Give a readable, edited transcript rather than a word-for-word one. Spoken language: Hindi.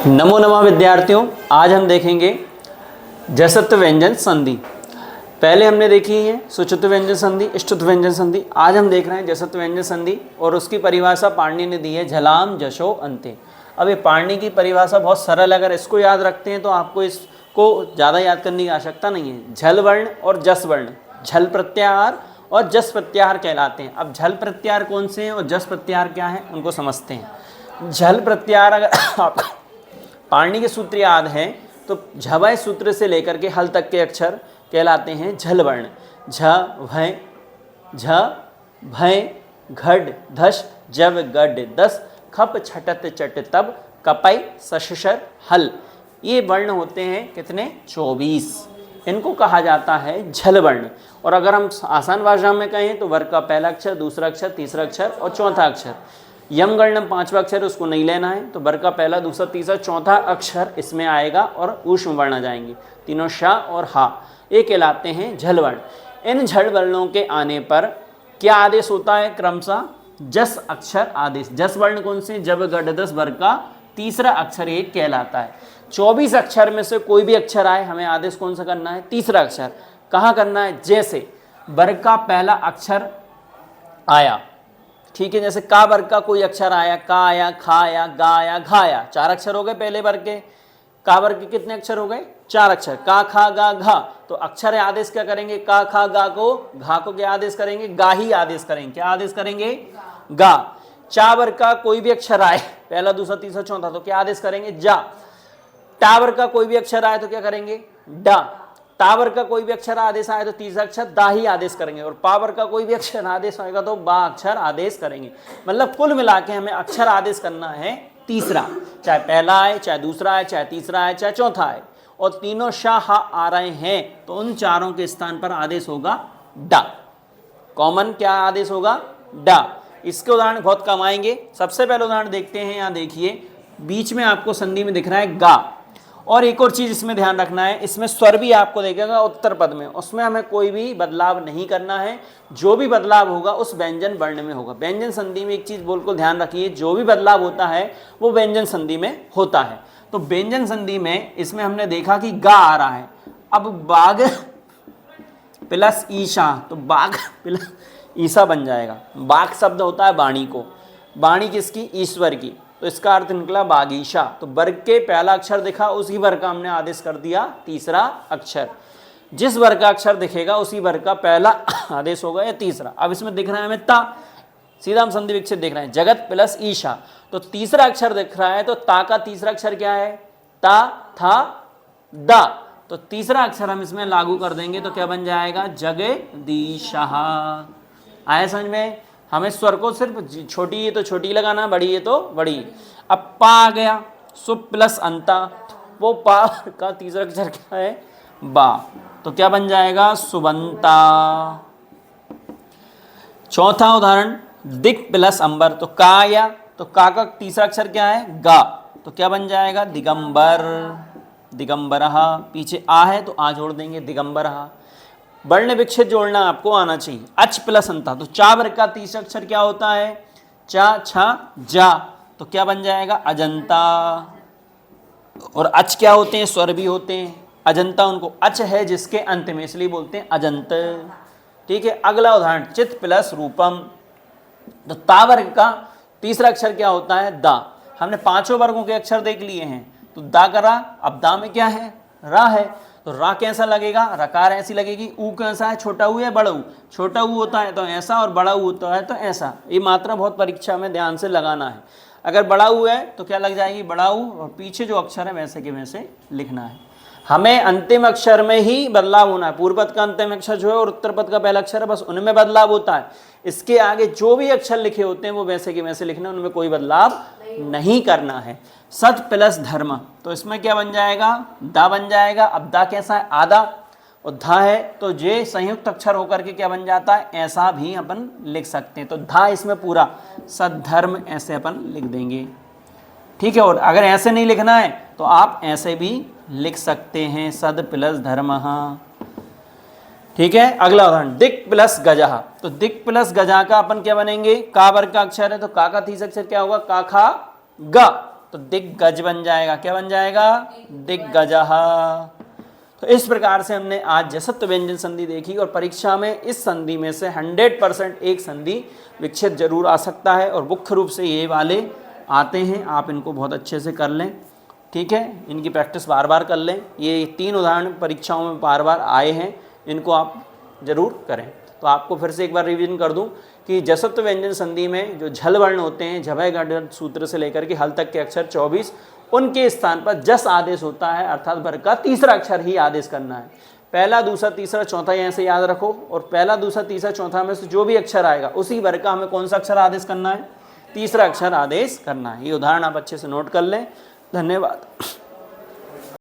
नमो नमः विद्यार्थियों, आज हम देखेंगे जसत्व व्यंजन संधि। पहले हमने देखी है सुचत्व व्यंजन संधि, इष्टत्व व्यंजन संधि। आज हम देख रहे हैं जसत्व व्यंजन संधि और उसकी परिभाषा पाणिनि ने दी है झलाम जशो अंते। अब ये पाणिनि की परिभाषा बहुत सरल, अगर इसको याद रखते हैं तो आपको इसको ज़्यादा याद करने की आवश्यकता नहीं है। झल वर्ण और जस वर्ण, झल प्रत्याहार और जस प्रत्याहार कहलाते हैं। अब झल प्रत्याहार कौन से हैं और जस प्रत्याहार क्या है उनको समझते हैं। झल प्रत्याहार अगर आपको पाणिनि के सूत्र याद हैं तो झवय सूत्र से लेकर के हल तक के अक्षर कहलाते हैं झल वर्ण। झ भय, झ भय, घड धश, जव गड दस, खप छटत चट तब, कपय सशर हल। ये वर्ण होते हैं कितने? 24। इनको कहा जाता है झल वर्ण। और अगर हम आसान भाषा में कहें तो वर्ग का पहला अक्षर, दूसरा अक्षर, तीसरा अक्षर और चौथा अक्षर। यम गणनम पांचवा अक्षर उसको नहीं लेना है, तो वर्ग का पहला, दूसरा, तीसरा, चौथा अक्षर इसमें आएगा और ऊष्म वर्ण आ जाएंगे, तीनों शा और हा। ये कहलाते हैं झल वर्ण। इन झल वर्णों के आने पर क्या आदेश होता है? क्रमशः जस अक्षर आदेश। जस वर्ण कौन से? जब गड दस वर्ग का तीसरा अक्षर एक कहलाता है। 24 अक्षर में से कोई भी अक्षर आए, हमें आदेश कौन सा करना है? तीसरा अक्षर। कहाँ करना है? जैसे वर्ग का पहला अक्षर आया, ठीक है, जैसे का वर्ग का कोई अक्षर आया, का आया, खा आया, गा आया, घा आया, 4 अक्षर हो गए पहले वर्ग के। का वर्ग के कितने अक्षर हो गए? 4 अक्षर। का, खा, गा, घा, तो अक्षर आदेश क्या करेंगे? का, खा, गा को, घा को क्या आदेश करेंगे? गा ही आदेश करेंगे। क्या आदेश करेंगे? गा। चा वर्ग का कोई भी अक्षर आए, पहला, दूसरा, तीसरा, चौथा, तो क्या आदेश करेंगे? जा। टा वर्ग का कोई भी अक्षर आए तो क्या करेंगे? डा। टावर का कोई भी अक्षर आदेश आए तो तीसरा अक्षर दा ही आदेश करेंगे, और पावर का कोई भी अक्षर आदेश आएगा तो बा अक्षर आदेश करेंगे। मतलब कुल मिला के हमें अक्षर आदेश करना है तीसरा, चाहे पहला आए, चाहे दूसरा आए, चाहे तीसरा आए, चाहे चौथा आए। और तीनों शाह हा आ रहे हैं तो उन चारों के स्थान पर आदेश होगा डा। कॉमन क्या आदेश होगा? डा। इसके उदाहरण बहुत कम आएंगे। सबसे पहले उदाहरण देखते हैं। यहाँ देखिए बीच में आपको संधि में दिख रहा है गा। और एक और चीज इसमें ध्यान रखना है, इसमें स्वर भी आपको देखेगा उत्तर पद में, उसमें हमें कोई भी बदलाव नहीं करना है। जो भी बदलाव होगा उस व्यंजन वर्ण में होगा। व्यंजन संधि में एक चीज बिल्कुल ध्यान रखिए, जो भी बदलाव होता है वो व्यंजन संधि में होता है। तो व्यंजन संधि में इसमें हमने देखा कि गा आ रहा है। अब बाघ प्लस ईशा, तो बाघ प्लस ईशा बन जाएगा। बाघ शब्द होता है वाणी को, वाणी किसकी? ईश्वर की, तो इसका अर्थ निकला बागीशा। तो वर्ग के पहला अक्षर दिखा, उसी वर्ग का हमने आदेश कर दिया तीसरा अक्षर। जिस वर्ग का अक्षर दिखेगा उसी वर्ग का पहला आदेश होगा या तीसरा। अब इसमें दिख रहा है हमें ता, सीधा हम संधि विच्छेद देख रहे हैं, जगत प्लस ईशा, तो तीसरा अक्षर दिख रहा है, तो ता का तीसरा अक्षर क्या है? ता, था, दा। तो तीसरा अक्षर हम इसमें लागू कर देंगे तो क्या बन जाएगा? जगदीशा। आया समझ में? हमें स्वर को सिर्फ छोटी है तो छोटी लगाना, बड़ी है तो बड़ी। अब पा आ गया, सु प्लस अंता, वो पा का तीसरा अक्षर क्या है? बा, तो क्या बन जाएगा? सुबंता। चौथा उदाहरण दिक प्लस अंबर, तो का आया, तो का तीसरा अक्षर क्या है? गा, तो क्या बन जाएगा? दिगंबर, दिगंबरः। पीछे आ है तो आ जोड़ देंगे, दिगंबरः। वर्ण विच्छेद जोड़ना आपको आना चाहिए। अच प्लस अंता, तो चा वर्ग का तीसरा अक्षर क्या होता है? चा, छा, जा, तो क्या बन जाएगा? अजंता। और अच क्या होते हैं? स्वर भी होते हैं। अजंता उनको अच है जिसके अंत में, इसलिए बोलते हैं अजंत। ठीक है। अगला उदाहरण चित प्लस रूपम, तो ता वर्ग का तीसरा अक्षर क्या होता है? दा। हमने पांचों वर्गों के अक्षर देख लिए हैं, तो दा करा, अब दा में क्या है? रा है, तो रा कैसा लगेगा? रकार ऐसी लगेगी। ऊ कैसा है? छोटा ऊ या बड़ा ऊ? छोटा ऊ होता है तो ऐसा, और बड़ा ऊ होता है तो ऐसा। ये मात्रा बहुत परीक्षा में ध्यान से लगाना है। अगर बड़ा ऊ है तो क्या लग जाएगी? बड़ा ऊ, और पीछे जो अक्षर है वैसे के वैसे लिखना है। हमें अंतिम अक्षर में ही बदलाव होना है। पूर्व पद का अंतिम अक्षर जो है और उत्तर पद का पहला अक्षर है, बस उनमें बदलाव होता है। इसके आगे जो भी अक्षर लिखे होते हैं वो वैसे के वैसे लिखना, उनमें कोई बदलाव नहीं करना है। सत प्लस धर्म, तो इसमें क्या बन जाएगा? दा बन जाएगा। अब दा कैसा है? आधा, और धा है तो जे संयुक्त अक्षर होकर के क्या बन जाता है? ऐसा भी अपन लिख सकते हैं। तो धा इसमें पूरा सद्धर्म ऐसे अपन लिख देंगे। ठीक है। और अगर ऐसे नहीं लिखना है तो आप ऐसे भी लिख सकते हैं, सद प्लस धर्म। ठीक है। अगला उदाहरण दिक प्लस गजह, तो दिक प्लस गजह का अपन क्या बनेंगे? का वर्ग का अक्षर है तो का तीसरा अक्षर क्या होगा? का, खा, गा, तो दिग्गज बन जाएगा। क्या बन जाएगा? दिग्गजः। तो इस प्रकार से हमने आज जसत्व व्यंजन संधि देखी और परीक्षा में इस संधि में से 100% एक संधि विक्षेप जरूर आ सकता है और मुख्य रूप से ये वाले आते हैं। आप इनको बहुत अच्छे से कर लें, ठीक है, इनकी प्रैक्टिस बार बार कर लें। ये 3 उदाहरण परीक्षाओं में बार बार आए हैं, इनको आप जरूर करें। तो आपको फिर से एक बार रिवीजन कर दूं कि जसत्व व्यंजन संधि में जो झल वर्ण होते हैं, झभय गण सूत्र से लेकर के हल तक के अक्षर 24, उनके स्थान पर जस आदेश होता है, अर्थात वर्ग का तीसरा अक्षर ही आदेश करना है। पहला, दूसरा, तीसरा, चौथा यहाँ से याद रखो, और पहला, दूसरा, तीसरा, चौथा में से जो भी अक्षर आएगा उसी वर्ग का हमें कौन सा अक्षर आदेश करना है? तीसरा अक्षर आदेश करना है। ये उदाहरण आप अच्छे से नोट कर लें। धन्यवाद।